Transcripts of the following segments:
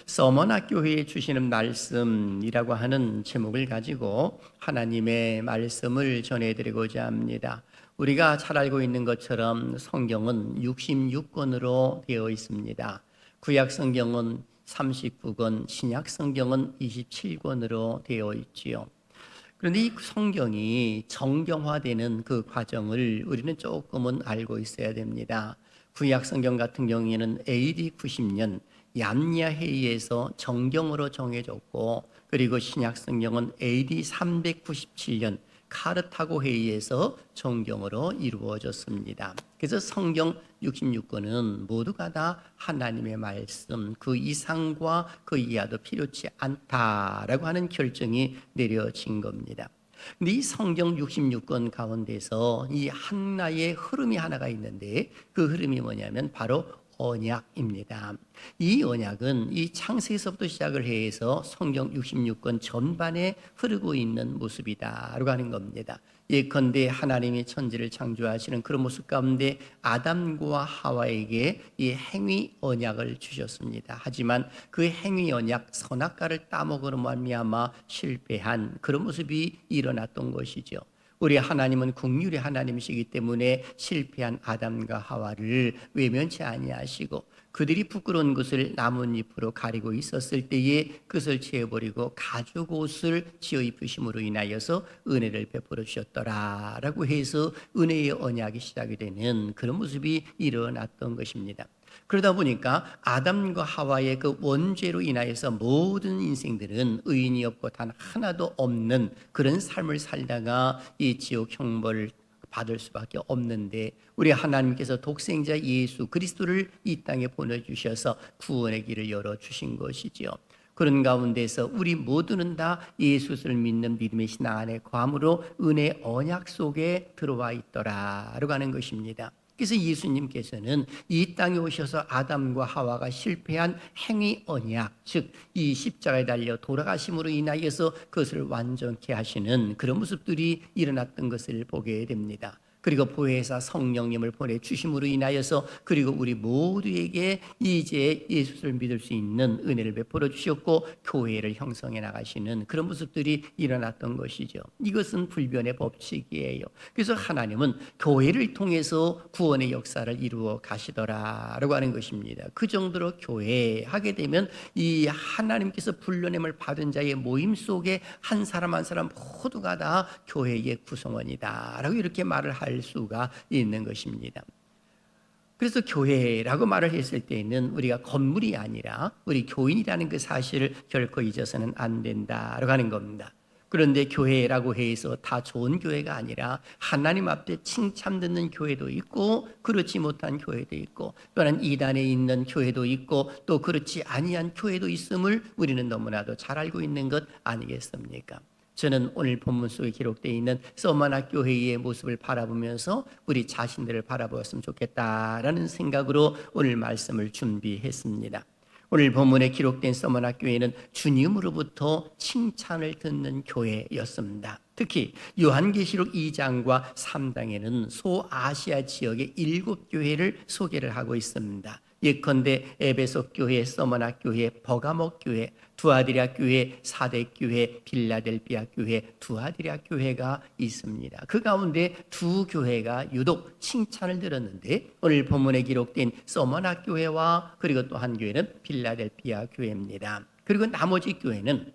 서머나 교회에 주시는 말씀이라고 하는 제목을 가지고 하나님의 말씀을 전해드리고자 합니다. 우리가 잘 알고 있는 것처럼 성경은 66권으로 되어 있습니다. 구약 성경은 39권, 신약 성경은 27권으로 되어 있지요. 그런데 이 성경이 정경화되는 그 과정을 우리는 조금은 알고 있어야 됩니다. 구약 성경 같은 경우에는 AD 90년 얌야 회의에서 정경으로 정해졌고, 그리고 신약 성경은 AD 397년 카르타고 회의에서 정경으로 이루어졌습니다. 그래서 성경 66권은 모두가 다 하나님의 말씀, 그 이상과 그 이하도 필요치 않다라고 하는 결정이 내려진 겁니다. 근데 이 성경 66권 가운데서 이 하나의 흐름이 하나가 있는데, 그 흐름이 뭐냐면 바로 언약입니다. 이 언약은 이 창세기서부터 시작을 해서 성경 66권 전반에 흐르고 있는 모습이다라고 하는 겁니다. 예컨대 하나님이 천지를 창조하시는 그런 모습 가운데 아담과 하와에게 이 행위 언약을 주셨습니다. 하지만 그 행위 언약, 선악과를 따먹으로 말미암아 실패한 그런 모습이 일어났던 것이죠. 우리 하나님은 긍휼의 하나님이시기 때문에 실패한 아담과 하와를 외면치 아니하시고, 그들이 부끄러운 것을 나뭇잎으로 가리고 있었을 때에 그것을 지어버리고 가죽 옷을 지어 입으심으로 인하여서 은혜를 베풀어 주셨더라라고 해서 은혜의 언약이 시작이 되는 그런 모습이 일어났던 것입니다. 그러다 보니까 아담과 하와의 그 원죄로 인하여서 모든 인생들은 의인이 없고 단 하나도 없는 그런 삶을 살다가 이 지옥 형벌을 받을 수밖에 없는데, 우리 하나님께서 독생자 예수 그리스도를 이 땅에 보내주셔서 구원의 길을 열어주신 것이지요. 그런 가운데서 우리 모두는 다 예수를 믿는 믿음의 신앙 안에 거함으로 은혜 언약 속에 들어와 있더라라고 하는 것입니다. 그래서 예수님께서는 이 땅에 오셔서 아담과 하와가 실패한 행위 언약, 즉 이 십자가에 달려 돌아가심으로 인하여서 그것을 완전케 하시는 그런 모습들이 일어났던 것을 보게 됩니다. 그리고 보혜사 성령님을 보내주심으로 인하여서 그리고 우리 모두에게 이제 예수를 믿을 수 있는 은혜를 베풀어 주셨고 교회를 형성해 나가시는 그런 모습들이 일어났던 것이죠. 이것은 불변의 법칙이에요. 그래서 하나님은 교회를 통해서 구원의 역사를 이루어 가시더라라고 하는 것입니다. 그 정도로 교회하게 되면 이 하나님께서 불러냄을 받은 자의 모임 속에 한 사람 한 사람 모두가 다 교회의 구성원이다라고 이렇게 말을 할 수가 있는 것입니다. 그래서 교회라고 말을 했을 때에는 우리가 건물이 아니라 우리 교인이라는 그 사실을 결코 잊어서는 안 된다라고 하는 겁니다. 그런데 교회라고 해서 다 좋은 교회가 아니라 하나님 앞에 칭찬 듣는 교회도 있고 그렇지 못한 교회도 있고, 또한 이단에 있는 교회도 있고 또 그렇지 아니한 교회도 있음을 우리는 너무나도 잘 알고 있는 것 아니겠습니까? 저는 오늘 본문 속에 기록되어 있는 서머나 교회의 모습을 바라보면서 우리 자신들을 바라보았으면 좋겠다라는 생각으로 오늘 말씀을 준비했습니다. 오늘 본문에 기록된 서머나 교회는 주님으로부터 칭찬을 듣는 교회였습니다. 특히 요한계시록 2장과 3장에는 소아시아 지역의 7교회를 소개를 하고 있습니다. 예컨대 에베소 교회, 서머나 교회, 버가모 교회, 두아디라 교회, 사대 교회, 빌라델비아 교회, 두아디라 교회가 있습니다. 그 가운데 두 교회가 유독 칭찬을 들었는데, 오늘 본문에 기록된 서머나 교회와 그리고 또 한 교회는 빌라델비아 교회입니다. 그리고 나머지 교회는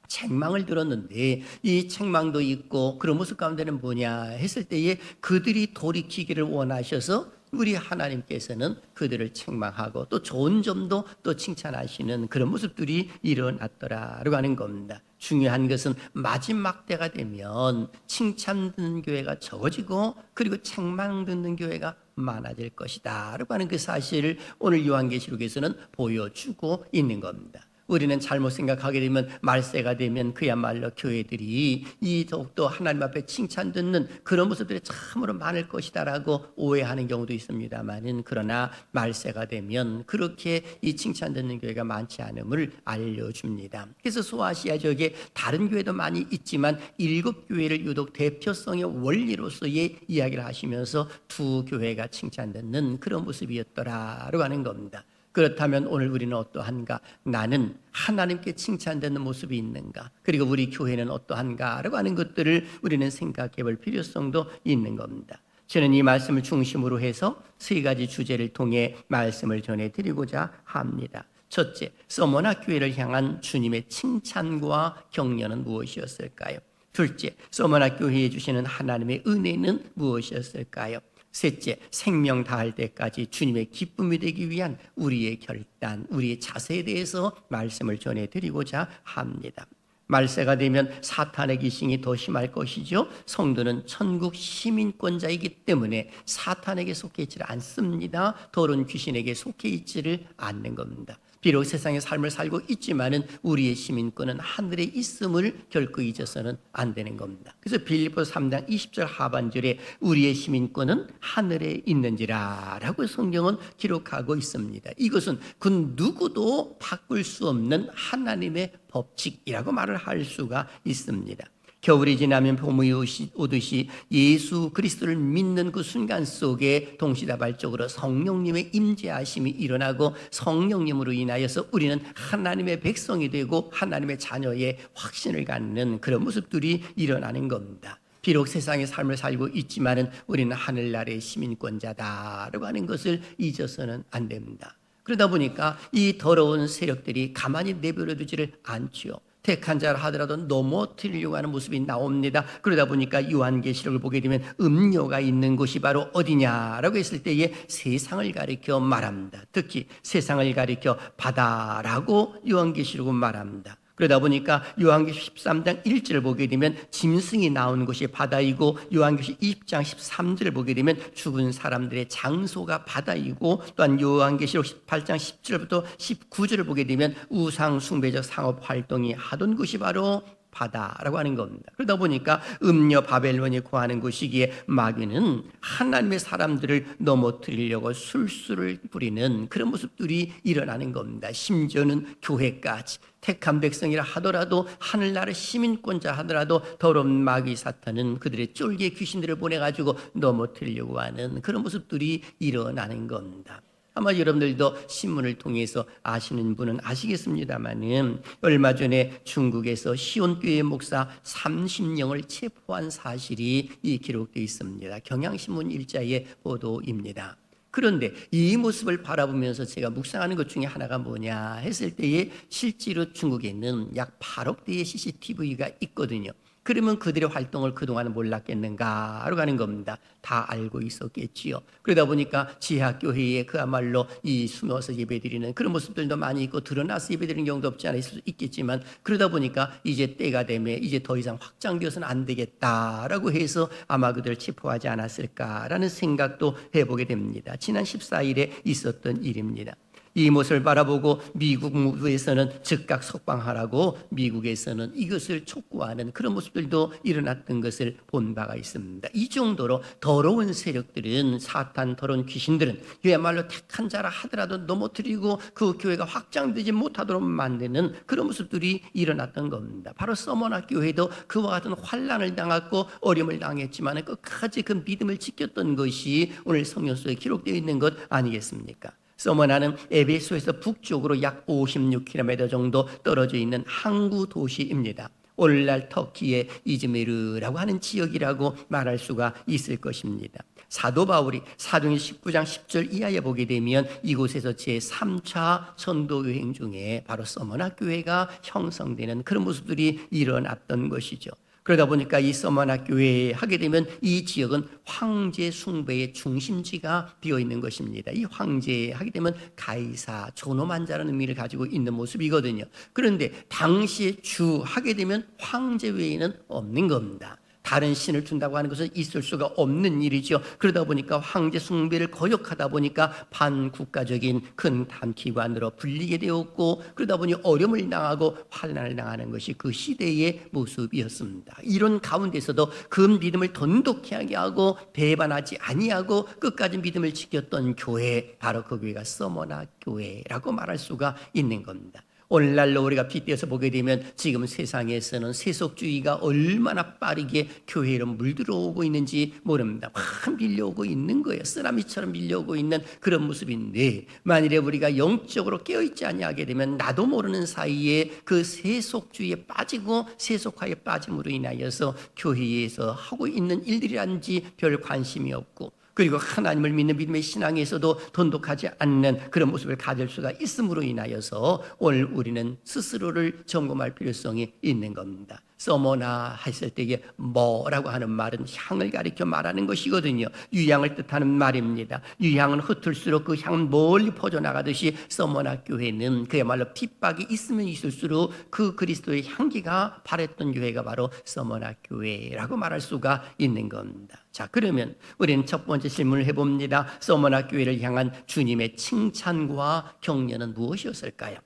책망을 들었는데, 이 책망도 있고 그런 모습 가운데는 뭐냐 했을 때에 그들이 돌이키기를 원하셔서 우리 하나님께서는 그들을 책망하고 또 좋은 점도 또 칭찬하시는 그런 모습들이 일어났더라라고 하는 겁니다. 중요한 것은 마지막 때가 되면 칭찬 듣는 교회가 적어지고 그리고 책망 듣는 교회가 많아질 것이다 라고 하는 그 사실을 오늘 요한계시록에서는 보여주고 있는 겁니다. 우리는 잘못 생각하게 되면 말세가 되면 그야말로 교회들이 이 더욱더 하나님 앞에 칭찬 듣는 그런 모습들이 참으로 많을 것이다라고 오해하는 경우도 있습니다만은, 그러나 말세가 되면 그렇게 이 칭찬 듣는 교회가 많지 않음을 알려줍니다. 그래서 소아시아 지역에 다른 교회도 많이 있지만 7교회를 유독 대표성의 원리로서의 이야기를 하시면서 두 교회가 칭찬 듣는 그런 모습이었더라라고 하는 겁니다. 그렇다면 오늘 우리는 어떠한가? 나는 하나님께 칭찬되는 모습이 있는가? 그리고 우리 교회는 어떠한가라고 하는 것들을 우리는 생각해 볼 필요성도 있는 겁니다. 저는 이 말씀을 중심으로 해서 세 가지 주제를 통해 말씀을 전해드리고자 합니다. 첫째, 서머나 교회를 향한 주님의 칭찬과 격려는 무엇이었을까요? 둘째, 서머나 교회에 주시는 하나님의 은혜는 무엇이었을까요? 셋째, 생명 다할 때까지 주님의 기쁨이 되기 위한 우리의 결단, 우리의 자세에 대해서 말씀을 전해드리고자 합니다. 말세가 되면 사탄의 기승이 더 심할 것이죠. 성도는 천국 시민권자이기 때문에 사탄에게 속해 있지를 않습니다. 더러운 귀신에게 속해 있지를 않는 겁니다. 비록 세상의 삶을 살고 있지만은 우리의 시민권은 하늘에 있음을 결코 잊어서는 안 되는 겁니다. 그래서 빌립보서 3장 20절 하반절에 우리의 시민권은 하늘에 있는지라라고 성경은 기록하고 있습니다. 이것은 그 누구도 바꿀 수 없는 하나님의 법칙이라고 말을 할 수가 있습니다. 겨울이 지나면 봄이 오듯이 예수 그리스도를 믿는 그 순간 속에 동시다발적으로 성령님의 임재하심이 일어나고 성령님으로 인하여서 우리는 하나님의 백성이 되고 하나님의 자녀의 확신을 갖는 그런 모습들이 일어나는 겁니다. 비록 세상의 삶을 살고 있지만은 우리는 하늘나라의 시민권자다라고 하는 것을 잊어서는 안 됩니다. 그러다 보니까 이 더러운 세력들이 가만히 내버려 두지를 않지요. 택한 자라 하더라도 넘어뜨리려고 하는 모습이 나옵니다. 그러다 보니까 요한계시록을 보게 되면 음료가 있는 곳이 바로 어디냐라고 했을 때에 세상을 가리켜 말합니다. 특히 세상을 가리켜 바다라고 요한계시록은 말합니다. 그러다 보니까 요한계시록 13장 1절을 보게 되면 짐승이 나오는 곳이 바다이고 요한계시록 20장 13절을 보게 되면 죽은 사람들의 장소가 바다이고 또한 요한계시록 18장 10절부터 19절을 보게 되면 우상 숭배적 상업 활동이 하던 곳이 바로 바다라고 하는 겁니다. 그러다 보니까 음녀 바벨론이 거하는 곳이기에 마귀는 하나님의 사람들을 넘어뜨리려고 술수를 부리는 그런 모습들이 일어나는 겁니다. 심지어는 교회까지 택한 백성이라 하더라도 하늘나라 시민권자 하더라도 더러운 마귀 사탄은 그들의 쫄개 귀신들을 보내가지고 넘어뜨리려고 하는 그런 모습들이 일어나는 겁니다. 아마 여러분들도 신문을 통해서 아시는 분은 아시겠습니다만은 얼마 전에 중국에서 시온교회 목사 30명을 체포한 사실이 기록되어 있습니다. 경향신문 일자의 보도입니다. 그런데 이 모습을 바라보면서 제가 묵상하는 것 중에 하나가 뭐냐 했을 때에 실제로 중국에는 약 8억 대의 CCTV가 있거든요. 그러면 그들의 활동을 그동안 몰랐겠는가 하러 가는 겁니다. 다 알고 있었겠지요. 그러다 보니까 지하교회에 그야말로 이 숨어서 예배드리는 그런 모습들도 많이 있고 드러나서 예배드리는 경우도 없지 않을 수 있겠지만 그러다 보니까 이제 때가 되면 이제 더 이상 확장되어서는 안 되겠다라고 해서 아마 그들을 체포하지 않았을까라는 생각도 해보게 됩니다. 지난 14일에 있었던 일입니다. 이 모습을 바라보고 미국 무부에서는 즉각 석방하라고 미국에서는 이것을 촉구하는 그런 모습들도 일어났던 것을 본 바가 있습니다. 이 정도로 더러운 세력들은 사탄 더러운 귀신들은 그야말로 택한 자라 하더라도 넘어뜨리고 그 교회가 확장되지 못하도록 만드는 그런 모습들이 일어났던 겁니다. 바로 서머나 교회도 그와 같은 환난을 당했고 어려움을 당했지만 끝까지 그 믿음을 지켰던 것이 오늘 성경 속에 기록되어 있는 것 아니겠습니까? 서머나는 에베소에서 북쪽으로 약 56km 정도 떨어져 있는 항구 도시입니다. 오늘날 터키의 이즈미르라고 하는 지역이라고 말할 수가 있을 것입니다. 사도 바울이 사도행전 19장 10절 이하에 보게 되면 이곳에서 제3차 전도 여행 중에 바로 서머나 교회가 형성되는 그런 모습들이 일어났던 것이죠. 그러다 보니까 이 서머나 교회에 하게 되면 이 지역은 황제 숭배의 중심지가 되어 있는 것입니다. 이 황제에 하게 되면 가이사, 존엄한자라는 의미를 가지고 있는 모습이거든요. 그런데 당시에 주 하게 되면 황제 외에는 없는 겁니다. 다른 신을 둔다고 하는 것은 있을 수가 없는 일이죠. 그러다 보니까 황제 숭배를 거역하다 보니까 반국가적인 큰 단기관으로 불리게 되었고 그러다 보니 어려움을 당하고 환난을 당하는 것이 그 시대의 모습이었습니다. 이런 가운데서도 그 믿음을 돈독하게 하고 배반하지 아니하고 끝까지 믿음을 지켰던 교회, 바로 그 교회가 서머나 교회라고 말할 수가 있는 겁니다. 오늘날로 우리가 빗대어서 보게 되면 지금 세상에서는 세속주의가 얼마나 빠르게 교회로 물들어오고 있는지 모릅니다. 막 밀려오고 있는 거예요. 쓰나미처럼 밀려오고 있는 그런 모습인데, 만일에 우리가 영적으로 깨어있지 아니하게 되면 나도 모르는 사이에 그 세속주의에 빠지고 세속화에 빠짐으로 인하여서 교회에서 하고 있는 일들이란지 별 관심이 없고, 그리고 하나님을 믿는 믿음의 신앙에서도 돈독하지 않는 그런 모습을 가질 수가 있음으로 인하여서 오늘 우리는 스스로를 점검할 필요성이 있는 겁니다. 써머나 했을 때에 뭐라고 하는 말은 향을 가리켜 말하는 것이거든요. 유향을 뜻하는 말입니다. 유향은 흩을수록 그 향은 멀리 퍼져나가듯이 써머나 교회는 그야말로 핍박이 있으면 있을수록 그 그리스도의 향기가 바랬던 교회가 바로 써머나 교회라고 말할 수가 있는 겁니다. 자, 그러면 우리는 첫 번째 질문을 해봅니다. 써머나 교회를 향한 주님의 칭찬과 격려는 무엇이었을까요?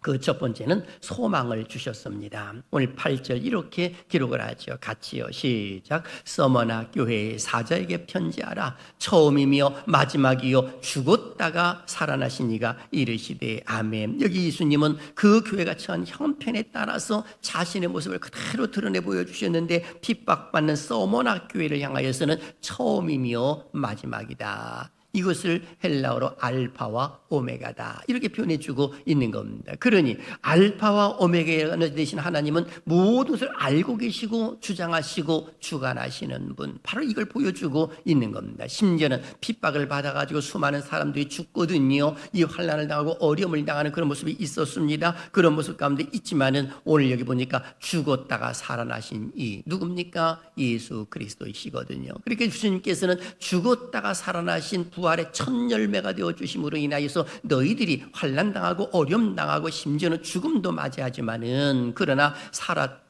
그 첫 번째는 소망을 주셨습니다. 오늘 8절 이렇게 기록을 하죠. 같이요. 시작. 써머나 교회의 사자에게 편지하라. 처음이며 마지막이요 죽었다가 살아나신 이가 이르시되 아멘. 여기 예수님은 그 교회가 처한 형편에 따라서 자신의 모습을 그대로 드러내 보여주셨는데, 핍박받는 써머나 교회를 향하여서는 처음이며 마지막이다. 이것을 헬라어로 알파와 오메가다 이렇게 표현해주고 있는 겁니다. 그러니 알파와 오메가 되신 하나님은 모든 것을 알고 계시고 주장하시고 주관하시는 분, 바로 이걸 보여주고 있는 겁니다. 심지어는 핍박을 받아가지고 수많은 사람들이 죽거든요. 이 환난을 당하고 어려움을 당하는 그런 모습이 있었습니다. 그런 모습 가운데 있지만은 오늘 여기 보니까 죽었다가 살아나신 이 누굽니까? 예수 그리스도이시거든요. 그렇게 주님께서는 죽었다가 살아나신 부활의 첫 열매가 되어 주심으로 인하여서 너희들이 환난당하고 어려움당하고 심지어는 죽음도 맞이하지만은 그러나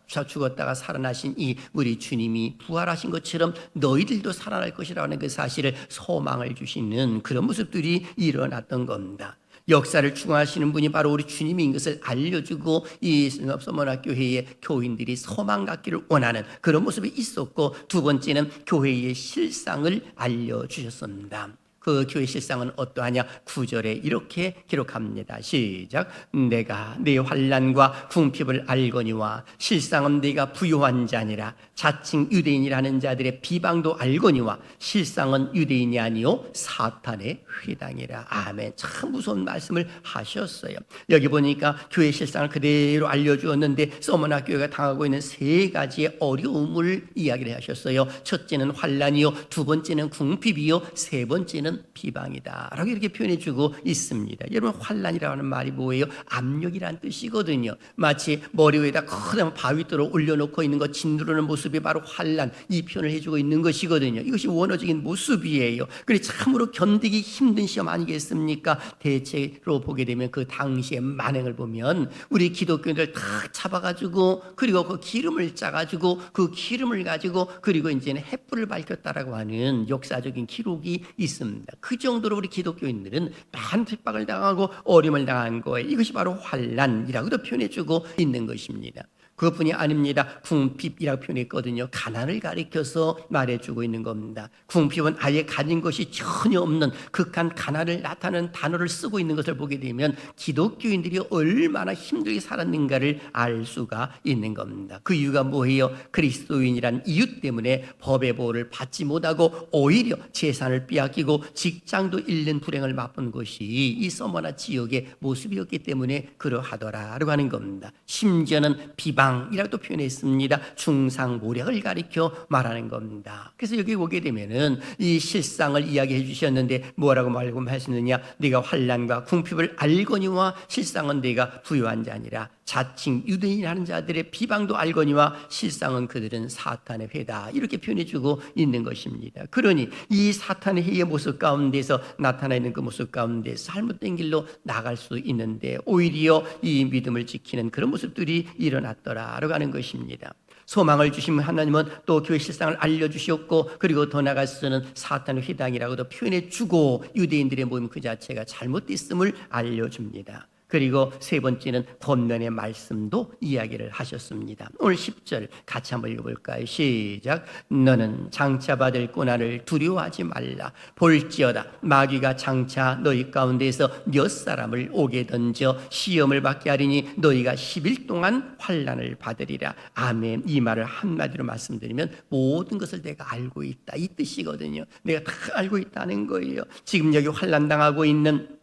죽었다가 살아나신 이 우리 주님이 부활하신 것처럼 너희들도 살아날 것이라는 그 사실을 소망을 주시는 그런 모습들이 일어났던 겁니다. 역사를 중화하시는 분이 바로 우리 주님인 것을 알려주고 이 써머나 교회의 교인들이 소망 갖기를 원하는 그런 모습이 있었고, 두 번째는 교회의 실상을 알려주셨습니다. 그 교회 실상은 어떠하냐? 9절에 이렇게 기록합니다. 시작. 내가 네 환난과 궁핍을 알거니와 실상은 네가 부요한 자니라. 자칭 유대인이라는 자들의 비방도 알거니와 실상은 유대인이 아니요 사탄의 회당이라. 아멘. 참 무서운 말씀을 하셨어요. 여기 보니까 교회 실상을 그대로 알려주었는데 써머나 교회가 당하고 있는 세 가지의 어려움을 이야기를 하셨어요. 첫째는 환난이요, 두 번째는 궁핍이요, 세 번째는 비방이다 라고 이렇게 표현해주고 있습니다. 여러분, 환난이라고 하는 말이 뭐예요? 압력이란 뜻이거든요. 마치 머리 위에다 커다란 바위돌을 올려놓고 있는 것 짓누르는 모습이 바로 환난, 이 표현을 해주고 있는 것이거든요. 이것이 원어적인 모습이에요. 그래 참으로 견디기 힘든 시험 아니겠습니까? 대체로 보게 되면 그 당시의 만행을 보면 우리 기독교인들 탁 잡아가지고 그리고 그 기름을 짜가지고 그 기름을 가지고 그리고 이제는 횃불을 밝혔다라고 하는 역사적인 기록이 있습니다. 그 정도로 우리 기독교인들은 많은 핍박을 당하고 어려움을 당한 거예요. 이것이 바로 환난이라고도 표현해주고 있는 것입니다. 그것뿐이 아닙니다. 궁핍이라고 표현했거든요. 가난을 가리켜서 말해주고 있는 겁니다. 궁핍은 아예 가진 것이 전혀 없는 극한 가난을 나타내는 단어를 쓰고 있는 것을 보게 되면 기독교인들이 얼마나 힘들게 살았는가를 알 수가 있는 겁니다. 그 이유가 뭐예요? 그리스도인이란 이유 때문에 법의 보호를 받지 못하고 오히려 재산을 빼앗기고 직장도 잃는 불행을 맛본 것이 이 써머나 지역의 모습이었기 때문에 그러하더라라고 하는 겁니다. 심지어는 비방이라고 표현했습니다. 중상모략을 가리켜 말하는 겁니다. 그래서 여기 보게 되면은 이 실상을 이야기해 주셨는데 뭐라고 말씀하시느냐? 네가 환난과 궁핍을 알거니와 실상은 네가 부요한 자니라. 자칭 유대인이라는 자들의 비방도 알거니와 실상은 그들은 사탄의 회다. 이렇게 표현해주고 있는 것입니다. 그러니 이 사탄의 회의 모습 가운데서 나타나는 그 모습 가운데 잘못된 길로 나갈 수 있는데 오히려 이 믿음을 지키는 그런 모습들이 일어났더라라고 하는 것입니다. 소망을 주신 하나님은 또 교회 실상을 알려주셨고 그리고 더 나아가서는 사탄의 회당이라고도 표현해주고 유대인들의 모임 그 자체가 잘못됐음을 알려줍니다. 그리고 세 번째는 권면의 말씀도 이야기를 하셨습니다. 오늘 10절 같이 한번 읽어볼까요? 시작. 너는 장차 받을 고난을 두려워하지 말라. 볼지어다 마귀가 장차 너희 가운데에서 몇 사람을 옥에 던져 시험을 받게 하리니 너희가 10일 동안 환난을 받으리라. 아멘. 이 말을 한마디로 말씀드리면 모든 것을 내가 알고 있다, 이 뜻이거든요. 내가 다 알고 있다는 거예요. 지금 여기 환난 당하고 있는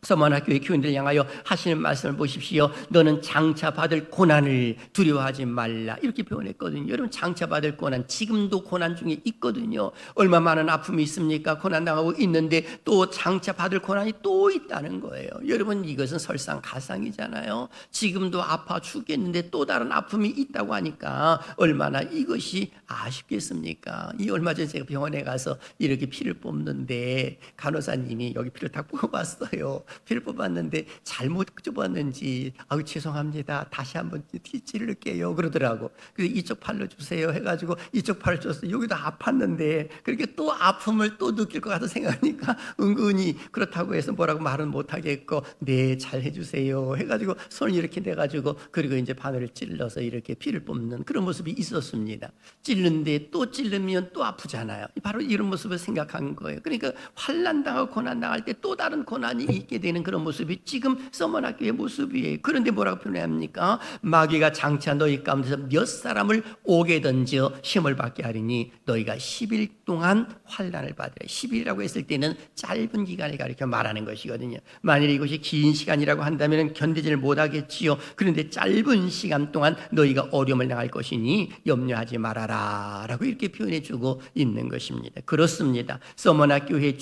서머나교회 교인들 향하여 하시는 말씀을 보십시오. 너는 장차 받을 고난을 두려워하지 말라, 이렇게 표현했거든요. 여러분, 장차 받을 고난, 지금도 고난 중에 있거든요. 얼마 많은 아픔이 있습니까? 고난 당하고 있는데 또 장차 받을 고난이 또 있다는 거예요. 여러분, 이것은 설상가상이잖아요. 지금도 아파 죽겠는데 또 다른 아픔이 있다고 하니까 얼마나 이것이 아쉽겠습니까? 이 얼마 전에 제가 병원에 가서 이렇게 피를 뽑는데 간호사님이 여기 피를 다 뽑아봤어요. 피를 뽑았는데 잘못 뽑았는지 아유 죄송합니다, 다시 한번 찌를게요 그러더라고. 그래서 이쪽 팔로 주세요 해가지고 이쪽 팔을 줬어요. 여기도 아팠는데 그렇게 또 아픔을 또 느낄 것 같아 생각하니까 은근히 그렇다고 해서 뭐라고 말은 못하겠고 네 잘 해주세요 해가지고 손을 이렇게 내가지고 그리고 이제 바늘을 찔러서 이렇게 피를 뽑는 그런 모습이 있었습니다. 찔는데 또 찔르면 또 아프잖아요. 바로 이런 모습을 생각한 거예요. 그러니까 환난당하고 고난당할 때 또 다른 고난이 있게 되는 그런 모습이 지금 서머나교의 모습이에요. 그런데 뭐라고 표현합니까? 마귀가 장차 너희 가운데서 몇 사람을 옥에 던져 시험을 받게 하리니 너희가 10일 동안 환난을 받으라. 10일이라고 했을 때는 짧은 기간을 가리켜 말하는 것이거든요. 만일 이것이 긴 시간이라고 한다면 견디지를 못하겠지요. 그런데 짧은 시간 동안 너희가 어려움을 당할 것이니 염려하지 말아라 라고 이렇게 표현해주고 있는 것입니다. 그렇습니다. 서머나교회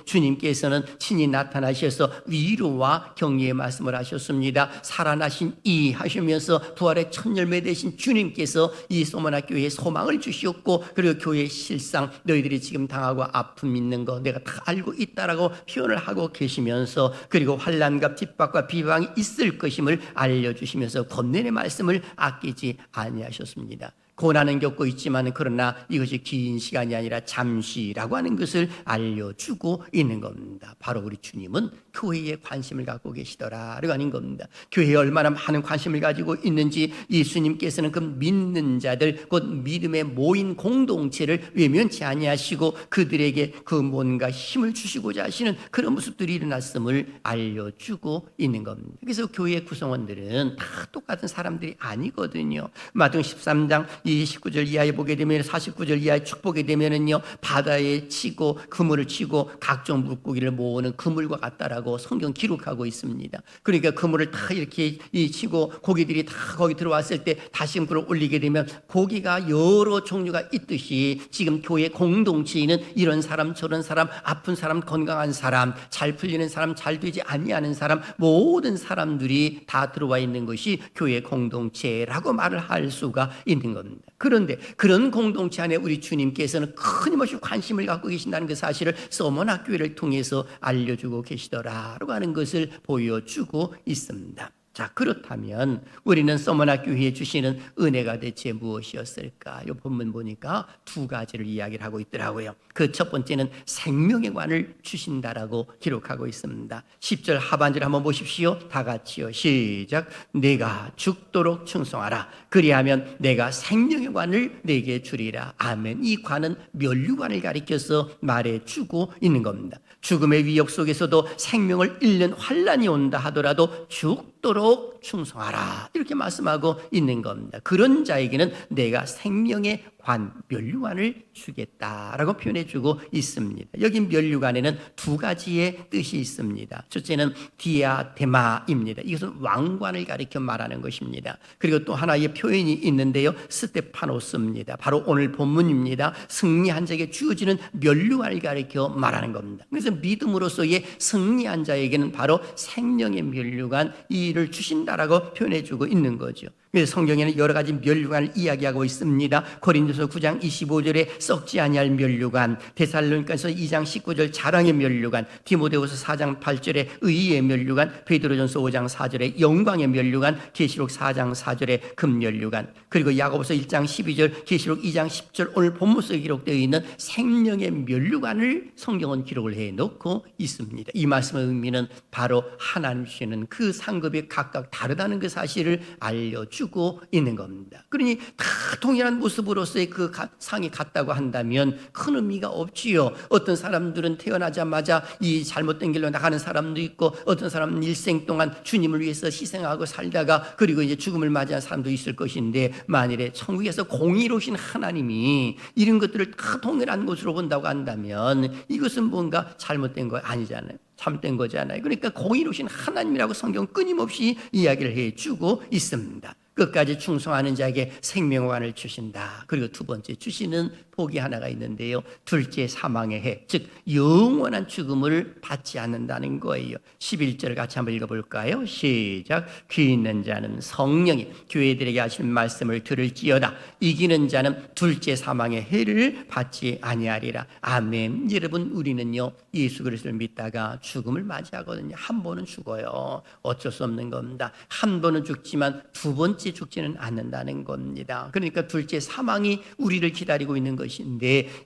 주님께서는 친히 나타나셔서 위로와 격려의 말씀을 하셨습니다. 살아나신 이 하시면서 부활의 첫 열매 되신 주님께서 이 소모나교회에 소망을 주셨고 그리고 교회의 실상 너희들이 지금 당하고 아픔 있는 거 내가 다 알고 있다라고 표현을 하고 계시면서 그리고 환난과 핍박과 비방이 있을 것임을 알려주시면서 권면의 말씀을 아끼지 아니하셨습니다. 고난은 겪고 있지만 그러나 이것이 긴 시간이 아니라 잠시라고 하는 것을 알려주고 있는 겁니다. 바로 우리 주님은 교회에 관심을 갖고 계시더라라고 하는 겁니다. 교회에 얼마나 많은 관심을 가지고 있는지 예수님께서는 그 믿는 자들 곧 믿음에 모인 공동체를 외면치 아니하시고 그들에게 그 뭔가 힘을 주시고자 하시는 그런 모습들이 일어났음을 알려주고 있는 겁니다. 그래서 교회의 구성원들은 다 똑같은 사람들이 아니거든요. 마태복음 13장 29절 이하에 보게 되면 49절 이하에 쭉 보게 되면은요 바다에 치고 그물을 치고 각종 물고기를 모으는 그물과 같다라고 성경 기록하고 있습니다. 그러니까 그물을 다 이렇게 치고 고기들이 다 거기 들어왔을 때 다시금을 올리게 되면 고기가 여러 종류가 있듯이 지금 교회 공동체에는 이런 사람 저런 사람 아픈 사람 건강한 사람 잘 풀리는 사람 잘 되지 아니하는 사람 모든 사람들이 다 들어와 있는 것이 교회 공동체라고 말을 할 수가 있는 겁니다. 그런데 그런 공동체 안에 우리 주님께서는 끊임없이 관심을 갖고 계신다는 그 사실을 서머나교회를 통해서 알려주고 계시더라라고 하는 것을 보여주고 있습니다. 자, 그렇다면 우리는 서머나교회에 주시는 은혜가 대체 무엇이었을까? 이 본문 보니까 두 가지를 이야기를 하고 있더라고요. 그 첫 번째는 생명의 관을 주신다라고 기록하고 있습니다. 10절 하반절 한번 보십시오. 다 같이요. 시작. 내가 죽도록 충성하라. 그리하면 내가 생명의 관을 내게 주리라. 아멘. 이 관은 면류관을 가리켜서 말해주고 있는 겁니다. 죽음의 위협 속에서도 생명을 잃는 환난이 온다 하더라도 죽도록 충성하라 이렇게 말씀하고 있는 겁니다. 그런 자에게는 내가 생명의 관, 면류관을 주겠다라고 표현해주고 있습니다. 여기 면류관에는 두 가지의 뜻이 있습니다. 첫째는 디아데마입니다. 이것은 왕관을 가리켜 말하는 것입니다. 그리고 또 하나의 표현이 있는데요, 스테파노스입니다. 바로 오늘 본문입니다. 승리한 자에게 주어지는 면류관을 가리켜 말하는 겁니다. 그래서 믿음으로서의 승리한 자에게는 바로 생명의 면류관, 이 우리를 주신다라고 표현해주고 있는 거죠. 그래서 성경에는 여러 가지 면류관을 이야기하고 있습니다. 고린도서 9장 25절에 썩지 아니할 면류관, 데살로니가서 2장 19절 자랑의 면류관, 디모데후서 4장 8절에 의의 면류관, 베드로전서 5장 4절에 영광의 면류관, 계시록 4장 4절에 금면류관, 그리고 야고보서 1장 12절, 계시록 2장 10절 오늘 본문 속에 기록되어 있는 생명의 면류관을 성경은 기록을 해놓고 있습니다. 이 말씀의 의미는 바로 하나님 주시는 그 상급이 각각 다르다는 그 사실을 알려주고 있는 겁니다. 그러니 다 동일한 모습으로서의 그 상이 같다고 한다면 큰 의미가 없지요. 어떤 사람들은 태어나자마자 이 잘못된 길로 나가는 사람도 있고, 어떤 사람은 일생 동안 주님을 위해서 희생하고 살다가 그리고 이제 죽음을 맞이한 사람도 있을 것인데, 만일에 천국에서 공의로우신 하나님이 이런 것들을 다 동일한 것으로 본다고 한다면 이것은 뭔가 잘못된 거 아니잖아요. 잘못된 거잖아요. 그러니까 공의로우신 하나님이라고 성경 끊임없이 이야기를 해주고 있습니다. 끝까지 충성하는 자에게 생명관을 주신다. 그리고 두 번째 주시는 복이 하나가 있는데요, 둘째 사망의 해, 즉 영원한 죽음을 받지 않는다는 거예요. 11절을 같이 한번 읽어볼까요? 시작. 귀 있는 자는 성령이 교회들에게 하신 말씀을 들을지어다. 이기는 자는 둘째 사망의 해를 받지 아니하리라. 아멘. 여러분, 우리는요 예수 그리스도를 믿다가 죽음을 맞이하거든요. 한 번은 죽어요. 어쩔 수 없는 겁니다. 한 번은 죽지만 두 번째 죽지는 않는다는 겁니다. 그러니까 둘째 사망이 우리를 기다리고 있는 것인데,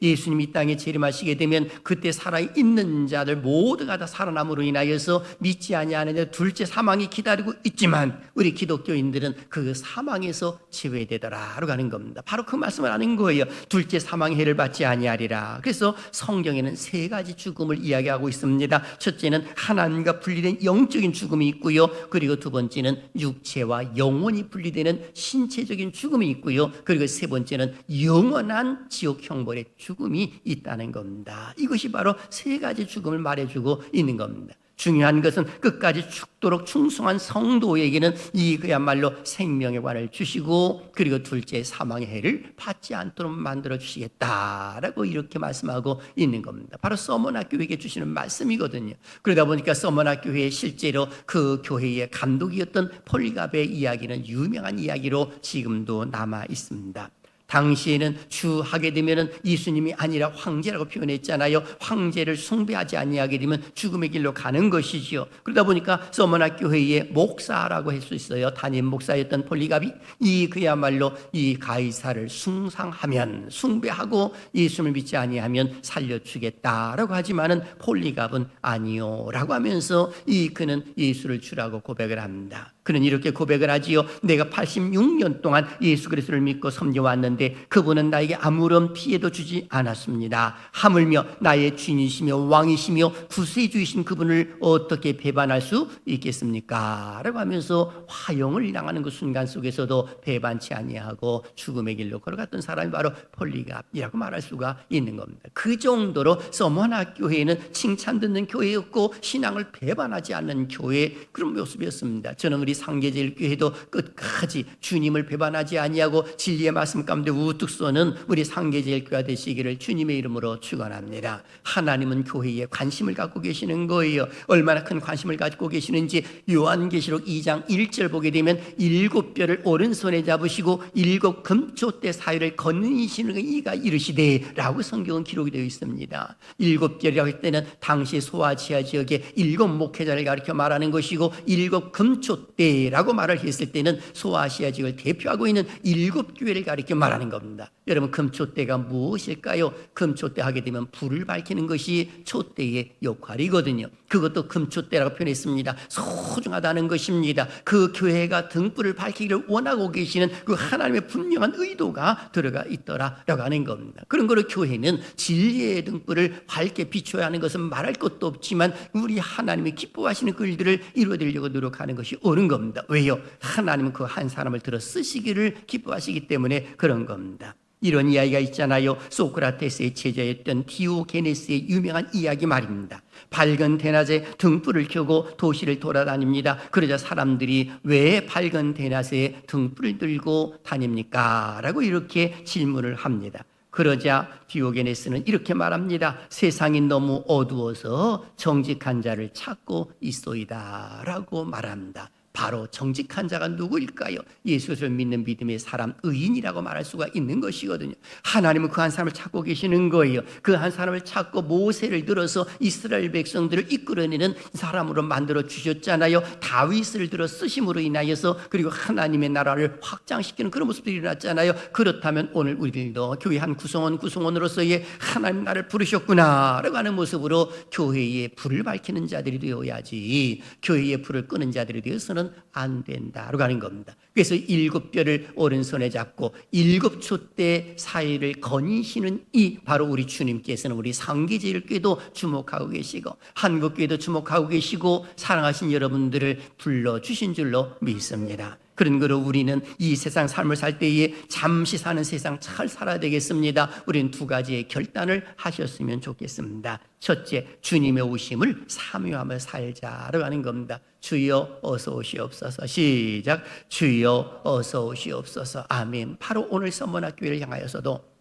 예수님이 이 땅에 재림하시게 되면 그때 살아있는 자들 모두가 다 살아남으로 인하여서 믿지 아니하는 둘째 사망이 기다리고 있지만 우리 기독교인들은 그 사망에서 제외되더라라고 하는 겁니다. 바로 그 말씀을 하는 거예요. 둘째 사망의 해를 받지 아니하리라. 그래서 성경에는 세 가지 죽음을 이야기하고 있습니다. 첫째는 하나님과 분리된 영적인 죽음이 있고요, 그리고 두 번째는 육체와 영혼이 분리되는 신체적인 죽음이 있고요, 그리고 세 번째는 영원한 지옥 형벌의 죽음이 있다는 겁니다. 이것이 바로 세 가지 죽음을 말해주고 있는 겁니다. 중요한 것은 끝까지 죽도록 충성한 성도에게는 이 그야말로 생명의 관을 주시고, 그리고 둘째 사망의 해를 받지 않도록 만들어 주시겠다라고 이렇게 말씀하고 있는 겁니다. 바로 서머나교회에게 주시는 말씀이거든요. 그러다 보니까 서머나교회에 실제로 그 교회의 감독이었던 폴리갑의 이야기는 유명한 이야기로 지금도 남아 있습니다. 당시에는 주 하게 되면은 예수님이 아니라 황제라고 표현했잖아요. 황제를 숭배하지 아니하게 되면 죽음의 길로 가는 것이지요. 그러다 보니까 서머나 교회의 목사라고 할 수 있어요. 담임 목사였던 폴리갑이 이 그야말로 이 가이사를 숭상하면, 숭배하고 예수님을 믿지 아니하면 살려주겠다라고 하지만은 폴리갑은 아니요라고 하면서 그는 예수를 주라고 고백을 합니다. 그는 이렇게 고백을 하지요. 내가 86년 동안 예수 그리스도를 믿고 섬겨왔는데 그분은 나에게 아무런 피해도 주지 않았습니다. 하물며 나의 주인이시며 왕이시며 구세주이신 그분을 어떻게 배반할 수 있겠습니까? 라고 하면서 화형을 당하는 그 순간 속에서도 배반치 아니하고 죽음의 길로 걸어갔던 사람이 바로 폴리갑이라고 말할 수가 있는 겁니다. 그 정도로 서머나 교회는 칭찬 듣는 교회였고 신앙을 배반하지 않는 교회, 그런 모습이었습니다. 저는 우리 상계제일교회도 끝까지 주님을 배반하지 아니하고 진리의 말씀 가운데 우뚝 서는 우리 상계제일교회가 되시기를 주님의 이름으로 축원합니다. 하나님은 교회에 관심을 갖고 계시는 거예요. 얼마나 큰 관심을 갖고 계시는지 요한계시록 2장 1절 보게 되면 7뼈를 오른손에 잡으시고 7 금초대 사이를 거느리시는 이가 이르시되 라고 성경은 기록이 되어 있습니다. 7뼈라고 할 때는 당시 소아시아 지역의 7 목회자를 가리켜 말하는 것이고, 7 금초대 라고 말을 했을 때는 소아시아 지역을 대표하고 있는 7교회를 가리켜 말하는 겁니다. 여러분, 금초대가 무엇일까요? 금초대 하게 되면 불을 밝히는 것이 촛대의 역할이거든요. 그것도 금초대라고 표현했습니다. 소중하다는 것입니다. 그 교회가 등불을 밝히기를 원하고 계시는 그 하나님의 분명한 의도가 들어가 있더라라고 하는 겁니다. 그런 거로 교회는 진리의 등불을 밝게 비춰야 하는 것은 말할 것도 없지만 우리 하나님이 기뻐하시는 그 일들을 이루어내려고 노력하는 것이 옳은 겁니다. 왜요? 하나님은 그 한 사람을 들어 쓰시기를 기뻐하시기 때문에 그런 겁니다. 이런 이야기가 있잖아요. 소크라테스의 제자였던 디오게네스의 유명한 이야기 말입니다. 밝은 대낮에 등불을 켜고 도시를 돌아다닙니다. 그러자 사람들이 왜 밝은 대낮에 등불을 들고 다닙니까? 라고 이렇게 질문을 합니다. 그러자 디오게네스는 이렇게 말합니다. 세상이 너무 어두워서 정직한 자를 찾고 있소이다 라고 말합니다. 바로 정직한 자가 누구일까요? 예수를 믿는 믿음의 사람, 의인이라고 말할 수가 있는 것이거든요. 하나님은 그 한 사람을 찾고 계시는 거예요. 그 한 사람을 찾고 모세를 들어서 이스라엘 백성들을 이끌어내는 사람으로 만들어 주셨잖아요. 다윗을 들어 쓰심으로 인하여서 그리고 하나님의 나라를 확장시키는 그런 모습들이 일어났잖아요. 그렇다면 오늘 우리들도 교회 한 구성원으로서의 하나님 나를 부르셨구나 라고 하는 모습으로 교회의 불을 밝히는 자들이 되어야지, 교회의 불을 끄는 자들이 되어서는 안 된다라고 하는 겁니다. 그래서 7뼈를 오른손에 잡고 7촛대 사이를 거니시는 이 바로 우리 주님께서는 우리 상계제일교회도 주목하고 계시고 한국교회도 주목하고 계시고 사랑하신 여러분들을 불러주신 줄로 믿습니다. 그런 거로 우리는 이 세상 삶을 살 때에 잠시 사는 세상 잘 살아야 되겠습니다. 우리는 두 가지의 결단을 하셨으면 좋겠습니다. 첫째, 주님의 오심을 사모하며 살자라고 하는 겁니다. 주여 어서 오시옵소서. 시작. 주여 어서 오시옵소서. 아멘. 바로 오늘 선문학교회를 향하여서도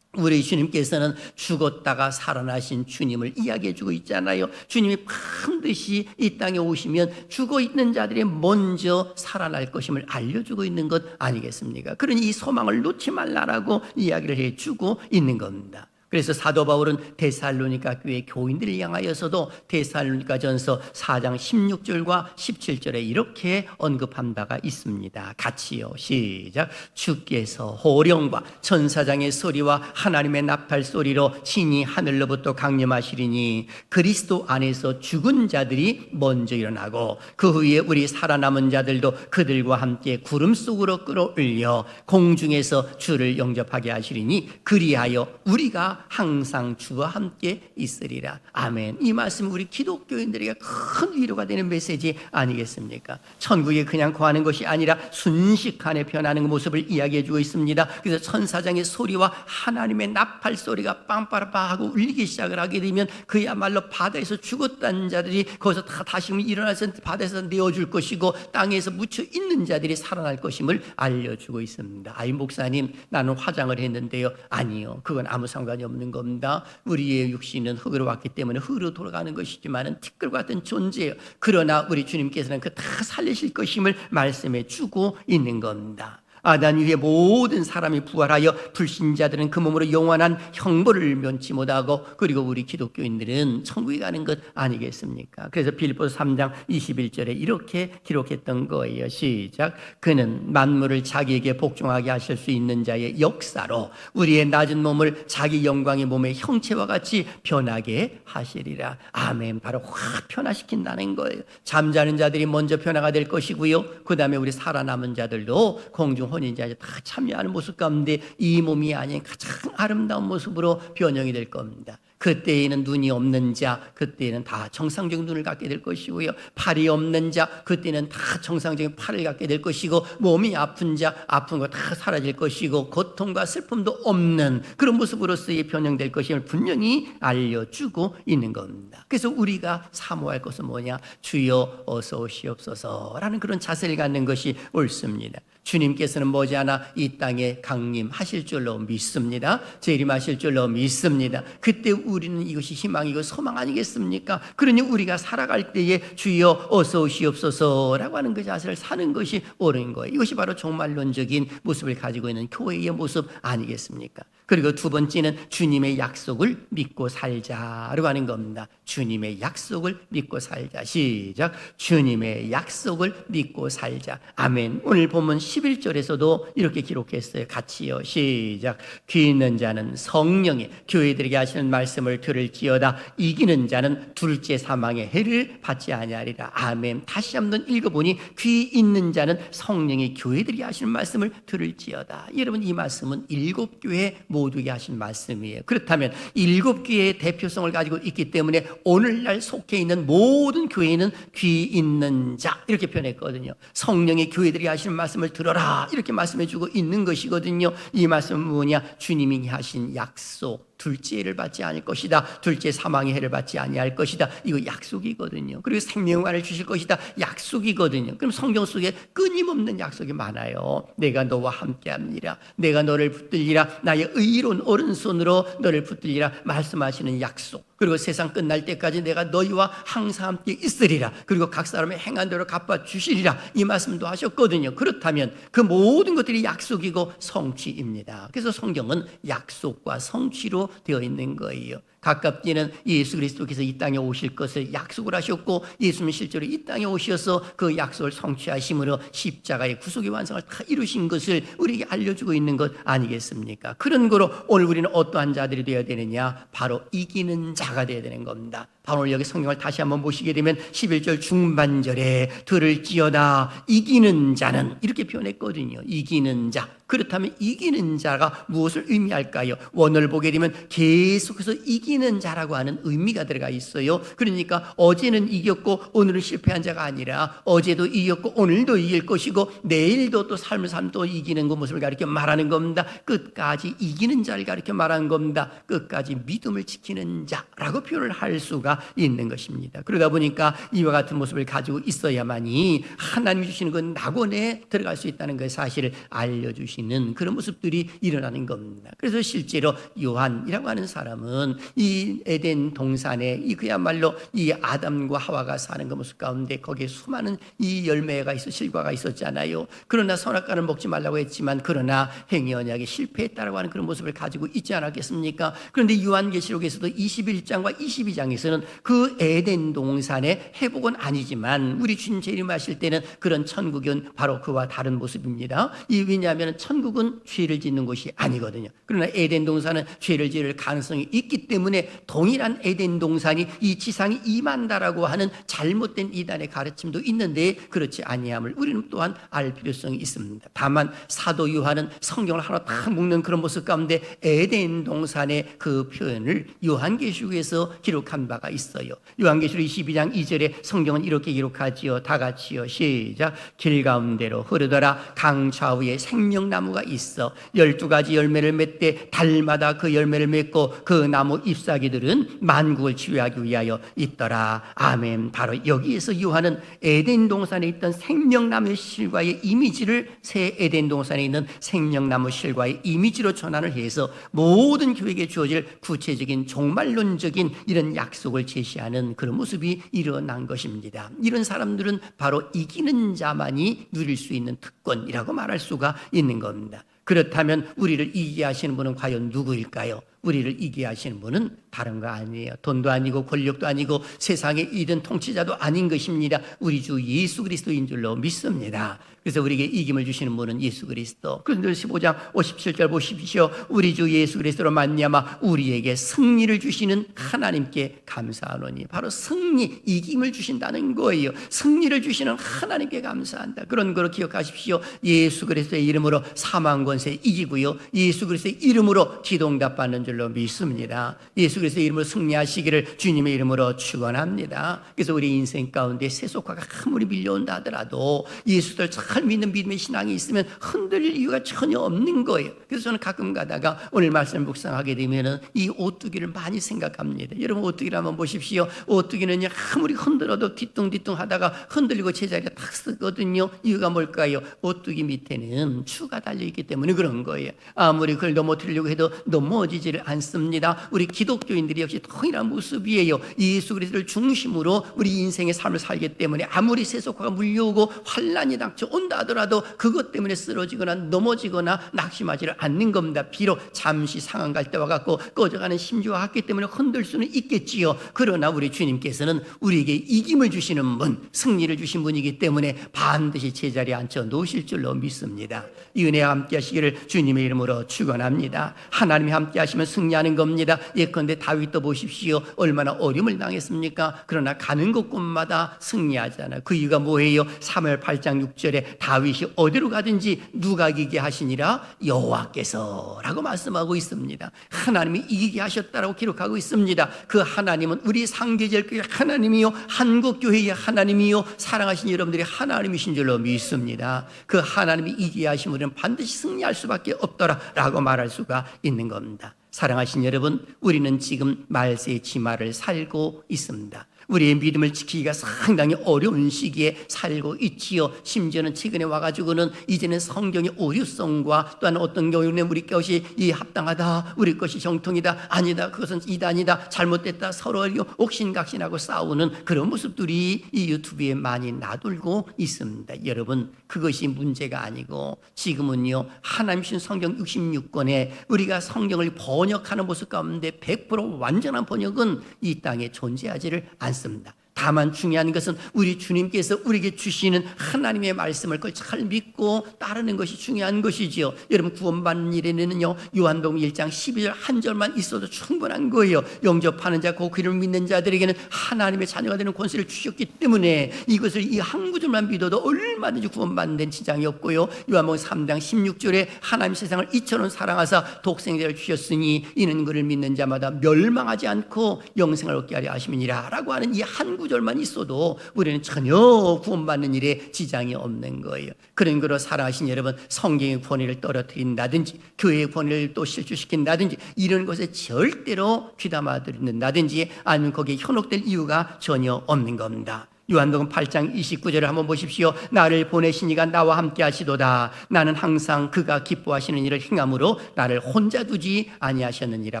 우리 주님께서는 죽었다가 살아나신 주님을 이야기해 주고 있잖아요. 주님이 반드시 이 땅에 오시면 죽어있는 자들이 먼저 살아날 것임을 알려주고 있는 것 아니겠습니까? 그러니 이 소망을 놓지 말라라고 이야기를 해주고 있는 겁니다. 그래서 사도 바울은 데살로니가 교회 교인들을 향하여서도 데살로니가전서 4장 16절과 17절에 이렇게 언급한 바가 있습니다. 같이요. 시작. 주께서 호령과 천사장의 소리와 하나님의 나팔 소리로 친히 하늘로부터 강림하시리니 그리스도 안에서 죽은 자들이 먼저 일어나고 그 후에 우리 살아남은 자들도 그들과 함께 구름 속으로 끌어올려 공중에서 주를 영접하게 하시리니 그리하여 우리가 항상 주와 함께 있으리라. 아멘. 이 말씀 우리 기독교인들에게 큰 위로가 되는 메시지 아니겠습니까? 천국에 그냥 거하는 것이 아니라 순식간에 변하는 모습을 이야기해 주고 있습니다. 그래서 천사장의 소리와 하나님의 나팔 소리가 빵빠라빠 하고 울리기 시작을 하게 되면 그야말로 바다에서 죽었다는 자들이 거기서 다시 일어나서 바다에서 내어줄 것이고 땅에서 묻혀 있는 자들이 살아날 것임을 알려주고 있습니다. 아이 목사님, 나는 화장을 했는데요. 아니요, 그건 아무 상관이 없는 겁니다. 우리의 육신은 흙으로 왔기 때문에 흙으로 돌아가는 것이지만 티끌 같은 존재예요. 그러나 우리 주님께서는 그 다 살리실 것임을 말씀해 주고 있는 겁니다. 아단 이후에 모든 사람이 부활하여 불신자들은 그 몸으로 영원한 형벌을 면치 못하고 그리고 우리 기독교인들은 천국에 가는 것 아니겠습니까? 그래서 빌립보서 3장 21절에 이렇게 기록했던 거예요. 시작. 그는 만물을 자기에게 복종하게 하실 수 있는 자의 역사로 우리의 낮은 몸을 자기 영광의 몸의 형체와 같이 변하게 하시리라. 아멘. 바로 확 변화시킨다는 거예요. 잠자는 자들이 먼저 변화가 될 것이고요. 그 다음에 우리 살아남은 자들도 공중 혼인자에 다 참여하는 모습 가운데 이 몸이 아닌 가장 아름다운 모습으로 변형이 될 겁니다. 그때에는 눈이 없는 자, 그때에는 다 정상적인 눈을 갖게 될 것이고요. 팔이 없는 자, 그때는 다 정상적인 팔을 갖게 될 것이고, 몸이 아픈 자, 아픈 거 다 사라질 것이고, 고통과 슬픔도 없는 그런 모습으로서의 변형될 것임을 분명히 알려주고 있는 겁니다. 그래서 우리가 사모할 것은 뭐냐? 주여 어서 오시옵소서라는 그런 자세를 갖는 것이 옳습니다. 주님께서는 머지않아 이 땅에 강림하실 줄로 믿습니다. 재림하실 줄로 믿습니다. 그때 우리는 이것이 희망이고 소망 아니겠습니까? 그러니 우리가 살아갈 때에 주여 어서 오시옵소서라고 하는 그 자세를 사는 것이 옳은 거예요. 이것이 바로 종말론적인 모습을 가지고 있는 교회의 모습 아니겠습니까? 그리고 두 번째는 주님의 약속을 믿고 살자라고 하는 겁니다. 주님의 약속을 믿고 살자. 시작. 주님의 약속을 믿고 살자. 아멘. 오늘 본문 11절에서도 이렇게 기록했어요. 같이요. 시작. 귀 있는 자는 성령의 교회들에게 하시는 말씀을 들을지어다. 이기는 자는 둘째 사망의 해를 받지 아니하리라. 아멘. 다시 한번 읽어보니 귀 있는 자는 성령의 교회들에게 하시는 말씀을 들을지어다. 여러분, 이 말씀은 7교회 모두에게 하신 말씀이에요. 그렇다면 7교회의 대표성을 가지고 있기 때문에 오늘날 속해 있는 모든 교회는 귀 있는 자 이렇게 표현했거든요. 성령의 교회들이 하시는 말씀을 들어라 이렇게 말씀해주고 있는 것이거든요. 이 말씀은 뭐냐? 주님이 하신 약속, 둘째 해를 받지 않을 것이다. 둘째 사망의 해를 받지 아니할 것이다. 이거 약속이거든요. 그리고 생명관을 주실 것이다. 약속이거든요. 그럼 성경 속에 끊임없는 약속이 많아요. 내가 너와 함께합니다. 내가 너를 붙들리라. 나의 의로운 오른손으로 너를 붙들리라 말씀하시는 약속. 그리고 세상 끝날 때까지 내가 너희와 항상 함께 있으리라. 그리고 각 사람의 행한 대로 갚아 주시리라. 이 말씀도 하셨거든요. 그렇다면 그 모든 것들이 약속이고 성취입니다. 그래서 성경은 약속과 성취로 되어 있는 거예요. 가깝게는 예수 그리스도께서 이 땅에 오실 것을 약속을 하셨고, 예수님은 실제로 이 땅에 오셔서 그 약속을 성취하심으로 십자가의 구속의 완성을 다 이루신 것을 우리에게 알려주고 있는 것 아니겠습니까? 그런 거로 오늘 우리는 어떠한 자들이 되어야 되느냐? 바로 이기는 자가 되어야 되는 겁니다. 바로 여기 성경을 다시 한번 보시게 되면 11절 중반절에 들을지어다 이기는 자는, 이렇게 표현했거든요. 이기는 자. 그렇다면 이기는 자가 무엇을 의미할까요? 원어를 보게 되면 계속해서 이기는 자라고 하는 의미가 들어가 있어요. 그러니까 어제는 이겼고 오늘은 실패한 자가 아니라 어제도 이겼고 오늘도 이길 것이고 내일도 또 삶을 또 이기는 그 모습을 가리켜 말하는 겁니다. 끝까지 이기는 자를 가리켜 말하는 겁니다. 끝까지 믿음을 지키는 자라고 표현을 할 수가 있는 것입니다. 그러다 보니까 이와 같은 모습을 가지고 있어야만이 하나님이 주시는 그 낙원에 들어갈 수 있다는 그 사실을 알려주시는 그런 모습들이 일어나는 겁니다. 그래서 실제로 요한이라고 하는 사람은 이 에덴 동산에 이 그야말로 이 아담과 하와가 사는 그 모습 가운데 거기에 수많은 이 열매가 실과가 있었잖아요. 그러나 선악과는 먹지 말라고 했지만 그러나 행위 언약에 실패했다라고 하는 그런 모습을 가지고 있지 않았겠습니까? 그런데 요한계시록에서도 21장과 22장에서는 그 에덴 동산의 회복은 아니지만 우리 주님 재림하실 때는 그런 천국은 바로 그와 다른 모습입니다. 왜냐하면 천국은 죄를 짓는 곳이 아니거든요. 그러나 에덴 동산은 죄를 지을 가능성이 있기 때문에 동일한 에덴 동산이 이 지상이 임한다라고 하는 잘못된 이단의 가르침도 있는데 그렇지 아니함을 우리는 또한 알 필요성이 있습니다. 다만 사도 요한은 성경을 하나 다 묶는 그런 모습 가운데 에덴 동산의 그 표현을 요한계시록에서 기록한 바가 있어요. 요한계시록 22장 2절에 성경은 이렇게 기록하지요. 다 같이요. 시작. 길 가운데로 흐르더라. 강 좌우에 생명나무가 있어 12가지 열매를 맺되 달마다 그 열매를 맺고 그 나무 잎사귀들은 만국을 치유하기 위하여 있더라. 아멘. 바로 여기에서 요한은 에덴 동산에 있던 생명나무 실과의 이미지를 새 에덴 동산에 있는 생명나무 실과의 이미지로 전환을 해서 모든 교회에게 주어질 구체적인 종말론적인 이런 약속을 제시하는 그런 모습이 일어난 것입니다. 이런 사람들은 바로 이기는 자만이 누릴 수 있는 특권이라고 말할 수가 있는 겁니다. 그렇다면 우리를 이기게 하시는 분은 과연 누구일까요? 우리를 이기게 하시는 분은 다른 거 아니에요. 돈도 아니고 권력도 아니고 세상의 이든 통치자도 아닌 것입니다. 우리 주 예수 그리스도인 줄로 믿습니다. 그래서 우리에게 이김을 주시는 분은 예수 그리스도. 그런데 15장 57절 보십시오. 우리 주 예수 그리스도로 말미암아 우리에게 승리를 주시는 하나님께 감사하노니. 바로 승리, 이김을 주신다는 거예요. 승리를 주시는 하나님께 감사한다. 그런 걸 기억하십시오. 예수 그리스도의 이름으로 사망 권세 이기고요. 예수 그리스도의 이름으로 기도응답 받는 줄로 믿습니다. 예수 그리스도의 이름으로 승리하시기를 주님의 이름으로 축원합니다. 그래서 우리 인생 가운데 세속화가 아무리 밀려온다 하더라도 예수를 잘 믿는 믿음의 신앙이 있으면 흔들릴 이유가 전혀 없는 거예요. 그래서 저는 가끔 가다가 오늘 말씀을 묵상하게 되면 이 오뚜기를 많이 생각합니다. 여러분 오뚜기를 한번 보십시오. 오뚜기는 아무리 흔들어도 뒤뚱뒤뚱 하다가 흔들리고 제자리에 탁 쓰거든요. 이유가 뭘까요? 오뚜기 밑에는 추가 달려있기 때문에 그런 거예요. 아무리 그걸 넘어뜨리려고 해도 넘어지지를 않습니다. 우리 기독교인들이 역시 동일한 모습이에요. 예수 그리스도를 중심으로 우리 인생의 삶을 살기 때문에 아무리 세속화가 물려오고 환란이 닥쳐온다 하더라도 그것 때문에 쓰러지거나 넘어지거나 낙심하지를 않는 겁니다. 비록 잠시 상한 갈 때와 같고 꺼져가는 심지와 같기 때문에 흔들 수는 있겠지요. 그러나 우리 주님께서는 우리에게 이김을 주시는 분, 승리를 주신 분이기 때문에 반드시 제자리에 앉혀 놓으실 줄로 믿습니다. 이 은혜와 함께 하시기를 주님의 이름으로 축원합니다. 하나님이 함께 하시면 승리하는 겁니다. 예컨대 다윗도 보십시오. 얼마나 어려움을 당했습니까? 그러나 가는 곳곳마다 승리하잖아요. 그 이유가 뭐예요? 사무엘 8장 6절에 다윗이 어디로 가든지 누가 이기게 하시니라? 여호와께서라고 말씀하고 있습니다. 하나님이 이기게 하셨다라고 기록하고 있습니다. 그 하나님은 우리 상계절교회 하나님이요, 한국교회의 하나님이요, 사랑하신 여러분들이 하나님이신 줄로 믿습니다. 그 하나님이 이기게 하시면 우리는 반드시 승리할 수밖에 없더라라고 말할 수가 있는 겁니다. 사랑하신 여러분, 우리는 지금 말세의 지마를 살고 있습니다. 우리의 믿음을 지키기가 상당히 어려운 시기에 살고 있지요. 심지어는 최근에 와가지고는 이제는 성경의 오류성과 또한 어떤 경우는 우리 것이 이 합당하다, 우리 것이 정통이다, 아니다, 그것은 이단이다, 잘못됐다, 서로 옥신각신하고 싸우는 그런 모습들이 이 유튜브에 많이 나돌고 있습니다. 여러분, 그것이 문제가 아니고 지금은요, 하나님 신 성경 66권에 우리가 성경을 번역하는 모습 가운데 100% 완전한 번역은 이 땅에 존재하지를 않습니다. 다만 중요한 것은 우리 주님께서 우리에게 주시는 하나님의 말씀을 그걸 잘 믿고 따르는 것이 중요한 것이지요. 여러분, 구원받는 일에는요, 요한복음 1장 12절 한 절만 있어도 충분한 거예요. 영접하는 자, 그 귀를 믿는 자들에게는 하나님의 자녀가 되는 권세를 주셨기 때문에 이것을 이 한 구절만 믿어도 얼마든지 구원받는 데는 지장이 없고요. 요한복음 3장 16절에 하나님 세상을 이처럼 사랑하사 독생자를 주셨으니 이는 그를 믿는 자마다 멸망하지 않고 영생을 얻게 하려 하심이니라 라고 하는 이 한 구절만 있어도 우리는 전혀 구원받는 일에 지장이 없는 거예요. 그런 거로 살아가신 여러분, 성경의 권위를 떨어뜨린다든지 교회의 권위를 또 실추시킨다든지 이런 것에 절대로 귀담아 듣는다든지 아니면 거기에 현혹될 이유가 전혀 없는 겁니다. 요한복음 8장 29절을 한번 보십시오. 나를 보내신 이가 나와 함께 하시도다. 나는 항상 그가 기뻐하시는 일을 행함으로 나를 혼자 두지 아니하셨느니라.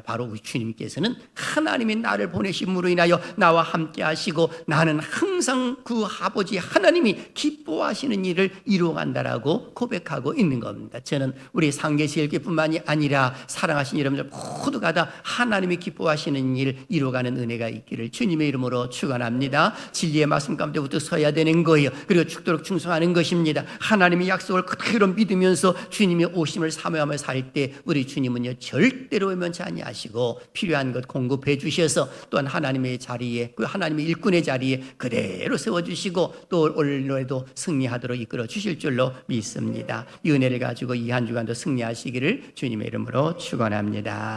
바로 우리 주님께서는 하나님이 나를 보내심으로 인하여 나와 함께 하시고 나는 항상 그 아버지 하나님이 기뻐하시는 일을 이루어간다라고 고백하고 있는 겁니다. 저는 우리 상계시일교뿐만이 아니라 사랑하신 여러분들 모두가 다 하나님이 기뻐하시는 일을 이루어가는 은혜가 있기를 주님의 이름으로 축원합니다. 진리의 말씀 가운데부터 서야 되는 거예요. 그리고 죽도록 충성하는 것입니다. 하나님의 약속을 그대로 믿으면서 주님의 오심을 사모하며 살 때 우리 주님은요, 절대로 외면치 아니하시고 필요한 것 공급해 주셔서 또한 하나님의 자리에, 그 하나님의 일꾼의 자리에 그대로 세워주시고 또 오늘에도 승리하도록 이끌어 주실 줄로 믿습니다. 이 은혜를 가지고 이 한 주간도 승리하시기를 주님의 이름으로 축원합니다.